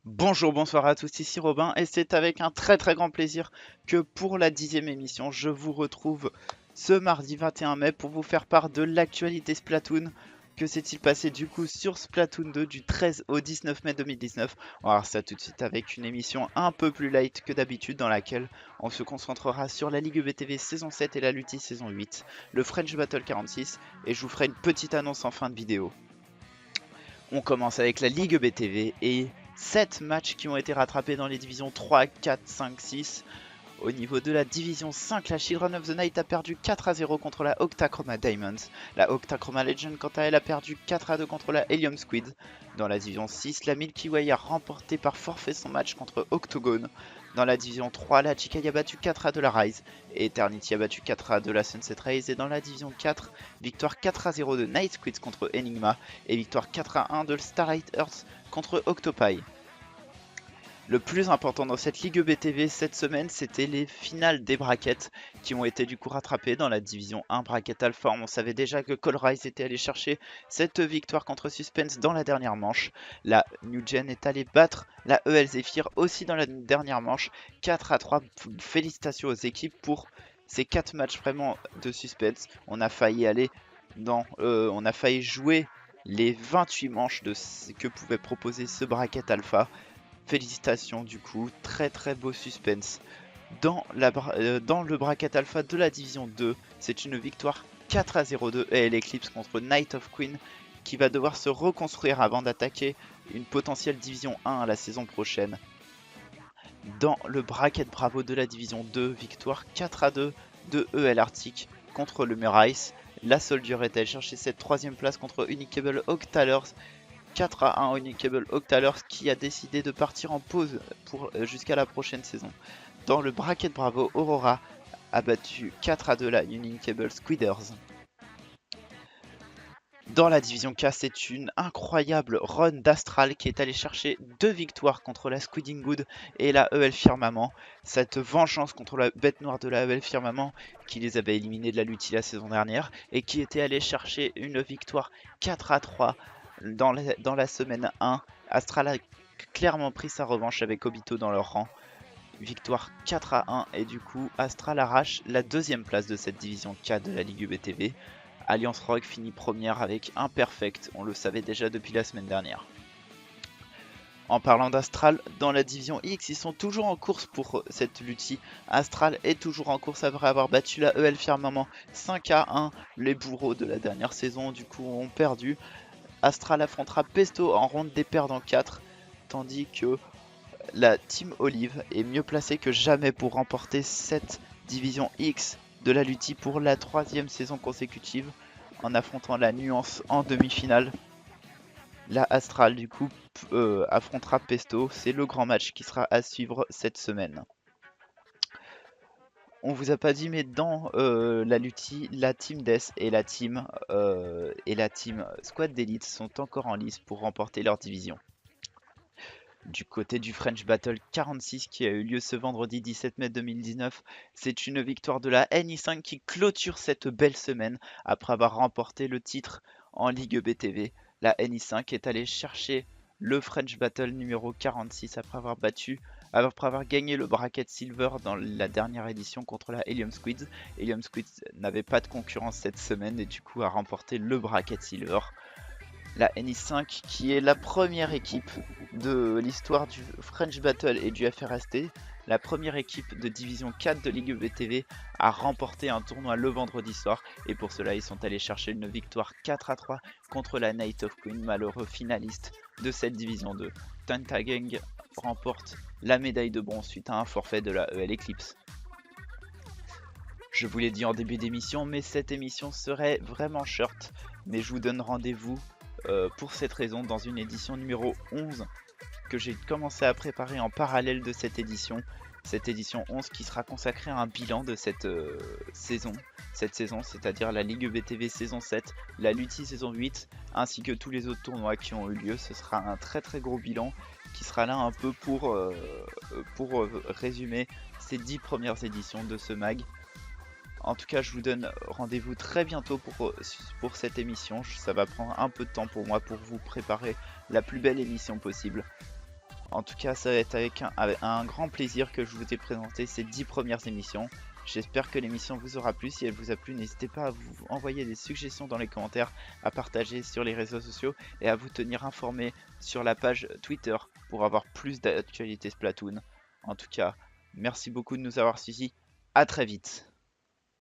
Bonjour, bonsoir à tous, ici Robin et c'est avec un très grand plaisir que pour la 10e émission, je vous retrouve ce mardi 21 mai pour vous faire part de l'actualité Splatoon. Que s'est-il passé du coup sur Splatoon 2 du 13 au 19 mai 2019? On va voir ça tout de suite avec une émission un peu plus light que d'habitude dans laquelle on se concentrera sur la Ligue BTV saison 7 et la Lutti saison 8, le French Battle 46 et je vous ferai une petite annonce en fin de vidéo. On commence avec la Ligue BTV et 7 matchs qui ont été rattrapés dans les divisions 3, 4, 5, 6. Au niveau de la division 5, la Children of the Night a perdu 4-0 contre la Octachroma Diamonds. La Octachroma Legend, quant à elle, a perdu 4-2 contre la Helium Squid. Dans la division 6, la Milky Way a remporté par forfait son match contre Octogone. Dans la division 3, la Chikai a battu 4-2 la Rise. Et Eternity a battu 4-2 la Sunset Rays. Et dans la division 4, victoire 4-0 de Night Squids contre Enigma. Et victoire 4-1 de Starlight Earth contre Octopi. Le plus important dans cette Ligue BTV cette semaine, c'était les finales des brackets qui ont été du coup rattrapées dans la division 1 bracket alpha. On savait déjà que Colrise était allé chercher cette victoire contre Suspense dans la dernière manche. La New Gen est allée battre la EL Zephyr aussi dans la dernière manche. 4-3. Félicitations aux équipes pour ces 4 matchs vraiment de suspense. On a failli on a failli jouer les 28 manches de ce que pouvait proposer ce bracket alpha. Félicitations du coup, très beau suspense. Dans le bracket alpha de la division 2, c'est une victoire 4-0 de EL Eclipse contre Night of Queen qui va devoir se reconstruire avant d'attaquer une potentielle division 1 la saison prochaine. Dans le bracket bravo de la division 2, victoire 4-2 de EL Arctic contre le Mirais. La Soldier est allée chercher cette troisième place contre Unicable Octalers. 4-1 Unicable Octalers qui a décidé de partir en pause jusqu'à la prochaine saison. Dans le bracket bravo, Aurora a battu 4-2 la Unicable Squiders. Dans la division K, c'est une incroyable run d'Astral qui est allé chercher 2 victoires contre la Squiding Good et la EL Firmament. Cette vengeance contre la bête noire de la EL Firmament qui les avait éliminés de la Lutti la saison dernière et qui était allé chercher une victoire 4-3 dans la semaine 1. Astral a clairement pris sa revanche avec Obito dans leur rang. Victoire 4-1 et du coup Astral arrache la deuxième place de cette division K de la Ligue UBTV. Alliance Rogue finit première avec un perfect, on le savait déjà depuis la semaine dernière. En parlant d'Astral, dans la division X, ils sont toujours en course pour cette Lutti. Astral est toujours en course après avoir battu la EL Firmament 5-1. Les bourreaux de la dernière saison du coup ont perdu. Astral affrontera Pesto en ronde des perdants 4, tandis que la Team Olive est mieux placée que jamais pour remporter cette division X de la Lutti pour la 3e saison consécutive en affrontant la Nuance en demi-finale. La Astral du coup affrontera Pesto, c'est le grand match qui sera à suivre cette semaine. On vous a pas dit mais dans la Lutti, la Team Death et la Team Squad d'Elite sont encore en lice pour remporter leur division. Du côté du French Battle 46 qui a eu lieu ce vendredi 17 mai 2019, c'est une victoire de la NI5 qui clôture cette belle semaine après avoir remporté le titre en Ligue BTV. La NI5 est allée chercher le French Battle numéro 46 après avoir gagné le bracket Silver dans la dernière édition contre la Helium Squids. Helium Squids n'avait pas de concurrence cette semaine et du coup a remporté le bracket Silver. La NI5 qui est la première équipe de l'histoire du French Battle et du FRST, la première équipe de division 4 de Ligue BTV à remporter un tournoi le vendredi soir et pour cela ils sont allés chercher une victoire 4-3 contre la Night of Queen, malheureux finaliste de cette division 2. Tentagang remporte la médaille de bronze suite à un forfait de la EL Eclipse. Je vous l'ai dit en début d'émission, mais cette émission serait vraiment short, mais je vous donne rendez-vous pour cette raison dans une édition numéro 11 que j'ai commencé à préparer en parallèle de cette édition 11 qui sera consacrée à un bilan de cette saison, c'est-à-dire la Ligue BTV saison 7, la Lutti saison 8, ainsi que tous les autres tournois qui ont eu lieu. Ce sera un très gros bilan qui sera là un peu pour résumer ces 10 premières éditions de ce mag. En tout cas, je vous donne rendez-vous très bientôt pour cette émission. Ça va prendre un peu de temps pour moi pour vous préparer la plus belle émission possible. En tout cas, ça va être avec un grand plaisir que je vous ai présenté ces 10 premières émissions. J'espère que l'émission vous aura plu. Si elle vous a plu, n'hésitez pas à vous envoyer des suggestions dans les commentaires, à partager sur les réseaux sociaux et à vous tenir informé sur la page Twitter pour avoir plus d'actualités Splatoon. En tout cas, merci beaucoup de nous avoir suivis. À très vite.